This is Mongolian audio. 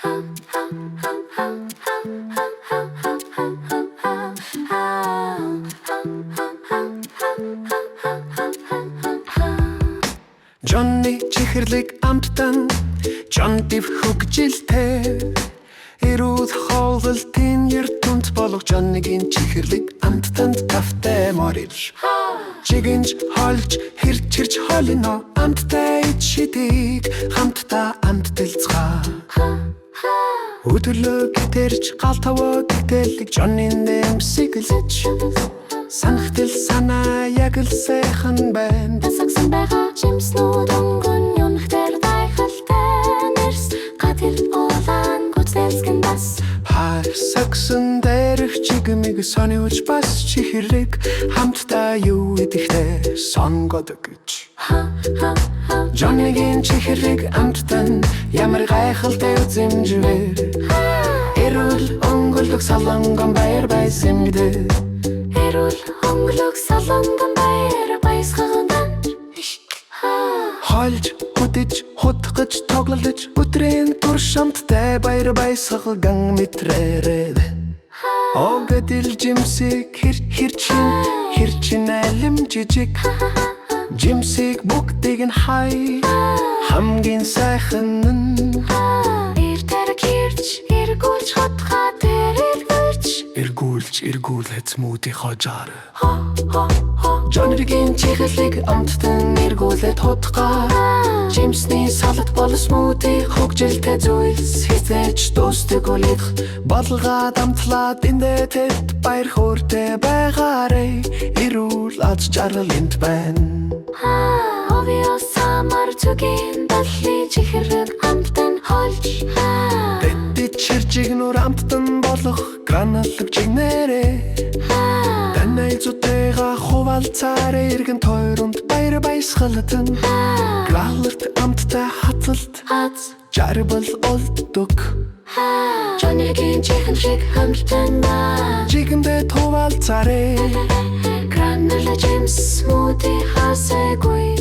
Johnny чихэрлэг амттан John Div хөгжилтэй эрүүл хоолтын ертөнд болох Johnny-гийн чихэрлэг амттанд тавтай морилж чигэнж холж хэрчэрч холино амттай ичидийг хамтдаа амттэлцгаа өдөрлөө гитэрч галтаваа гитэлэг Johnny-н дэмсэглэж санахтэл санаа яг л сайхан байна тасагсан байгаа жимснүүд өнгөн юнхтэр дайхалтай нэрс гатил олан гүцэлсгэн бас сагсан дээрх чигмиг сониуч бас чихэрэг хамтдаа юу идэхтэй сонгодог гэж Johnny-гийн чихэрэг амттан ямар гайхалтай үзэмжвэр эрүүл өнгөлөг саланган баяр байсан гэдэг эрүүл өнгөлөг саланган баяр баясгагандан Холж хөдөж хутгаж тоглож өдрийн туршамттай баяр баясгалан мэтрээрээ Огдэл жимсийг хэрчин алим жижиг жимсийг бүгдийг нь хай хамгийн сайхан нь эртэр гэрч эргүүлж хотхоо тэрэлгүүлж эргүүлэц мүүдий хожаар Johnny-гийн чихэрлэг амттан эргүүлээд хотхоо жимсний салат болс мүүдий хөгжилтэй зүйлс хизээч дуустдаг үлэх болгаад амтлаад эндэтэд баяр хөөртэй байгаарэ эрүүл аз жаргал энд байна Овиос самар зүгийн далхи чихэрлэг амттан холж дэдид чирчиг нүр амттан болох граналлаг чигнэрэ танай зутэйга хувалцаар эргэн тойронд баяр баясгалан галарт амттай хаталт жарбал олддог Johnny-гийн чихэрлэг амттан чигэндээ хувалцаарэ гранал жимс мүүдий хасаагүй